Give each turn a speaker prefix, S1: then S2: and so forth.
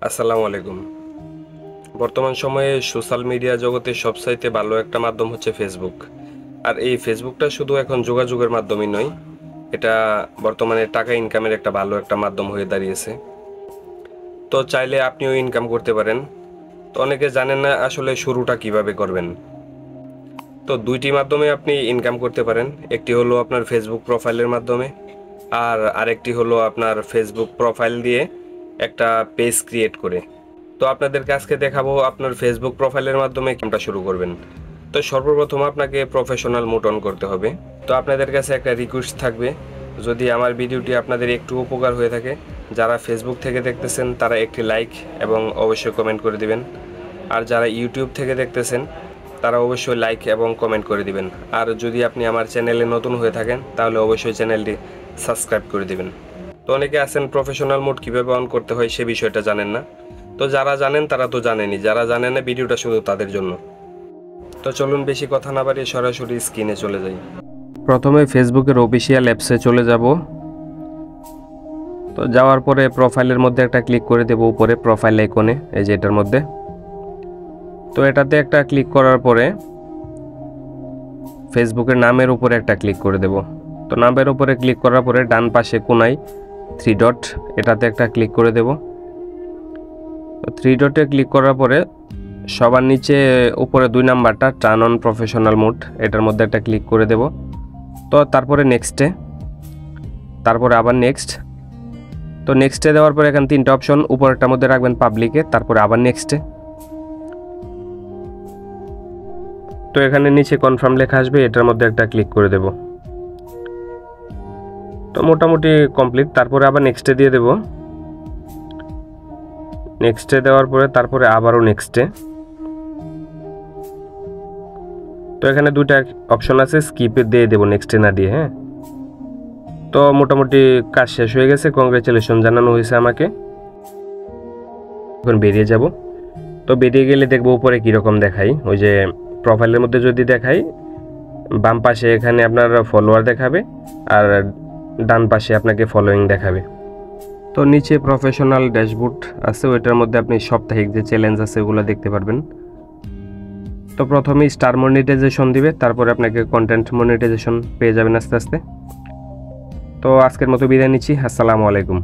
S1: আসসালামু আলাইকুম। বর্তমান সময়ে সোশ্যাল মিডিয়া জগতে সবচাইতে ভালো একটা মাধ্যম হচ্ছে ফেসবুক। আর এই ফেসবুকটা শুধু এখন যোগাযোগের মাধ্যমই নয়, এটা বর্তমানে টাকা ইনকামের একটা ভালো একটা মাধ্যম হয়ে দাঁড়িয়েছে। তো চাইলে আপনিও ইনকাম করতে পারেন। তো অনেকে জানেন না আসলে শুরুটা কিভাবে করবেন। তো দুইটি মাধ্যমে আপনি ইনকাম করতে পারেন। একটি হলো আপনার ফেসবুক প্রোফাইলের মাধ্যমে, আর আরেকটি হলো আপনার ফেসবুক প্রোফাইল দিয়ে একটা পেজ ক্রিয়েট করে। তো আপনাদেরকে আজকে দেখাবো আপনার ফেসবুক প্রোফাইলের মাধ্যমে কামটা শুরু করবেন। তো সর্বপ্রথম আপনাকে প্রফেশনাল মোড অন করতে হবে। তো আপনাদের কাছে একটা রিকোয়েস্ট থাকবে, যদি আমার ভিডিওটি আপনাদের একটু উপকার হয়ে থাকে, যারা ফেসবুক থেকে দেখতেছেন তারা একটি লাইক এবং অবশ্যই কমেন্ট করে দিবেন। আর যারা ইউটিউব থেকে দেখতেছেন তারা অবশ্যই লাইক এবং কমেন্ট করে দিবেন। আর যদি আপনি আমার চ্যানেলে নতুন হয়ে থাকেন তাহলে অবশ্যই চ্যানেলটি সাবস্ক্রাইব করে দিবেন। তো অনেকে আছেন প্রফেশনাল মোড কীভাবে অন করতে হয় সে বিষয়টা জানেন না। তো যারা জানেন তারা তো জানেনই, যারা জানেন না ভিডিওটা শুধু তাদের জন্য। তো চলুন বেশি কথা না বাড়িয়ে সরাসরি স্ক্রিনে চলে যাই। প্রথমে ফেসবুকের অফিসিয়াল অ্যাপসে চলে যাব। তো যাওয়ার পরে প্রোফাইলের মধ্যে একটা ক্লিক করে দেব, উপরে প্রোফাইল আইকনে, এই যে এটার মধ্যে। তো এটাতে একটা ক্লিক করার পরে ফেসবুকের নামের উপরে একটা ক্লিক করে দেব। তো নামের উপরে ক্লিক করার পরে ডান পাশে কোনায় 3 ডট, এটাতে একটা ক্লিক করে দেব। তো 3 ডটে ক্লিক করার পরে সবার নিচে উপরে 2 নাম্বারটা টার্ন অন প্রফেশনাল মোড, এটার মধ্যে একটা ক্লিক করে দেব। তো তারপরে নেক্সটে, তারপরে আবার নেক্সট। তো নেক্সটে দেওয়ার পরে এখানে 3টা অপশন, উপরেরটার মধ্যে রাখবেন পাবলিকে, তারপরে আবার নেক্সটে। তো এখানে নিচে কনফার্ম লেখা আসবে, এটার মধ্যে একটা ক্লিক করে দেব। তো মোটামুটি কমপ্লিট। তারপরে আবার নেক্সটে দিয়ে দেব। নেক্সটে দেওয়ার পরে তারপরে আবারও নেক্সটে। তো এখানে 2টা অপশন আছে, স্কিপে দিয়ে দেব নেক্সটে না দিয়ে। হ্যাঁ, তো মোটামুটি কাজ শেষ হয়ে গেছে, কংগ্রেচুলেশন জানানো হয়েছে আমাকে। এখন বেরিয়ে যাব। তো বেরিয়ে গেলে দেখবো উপরে কীরকম দেখাই। ওই যে প্রোফাইলের মধ্যে যদি দেখাই, বাম পাশে এখানে আপনার ফলোয়ার দেখাবে আর ডান পাশে আপনাকে ফলোয়িং দেখাবে। তো নিচে প্রফেশনাল ড্যাশবোর্ড আছে, ওইটার মধ্যে আপনি সাপ্তাহিক যে চ্যালেঞ্জ আছে ওগুলো দেখতে পারবেন। তো প্রথমেই স্টার মনিটাইজেশন দিবে, তারপরে আপনাকে কন্টেন্ট মনিটাইজেশন পেয়ে যাবেন আস্তে আস্তে। তো আজকের মতো বিদায় নিচ্ছি। আসসালামু আলাইকুম।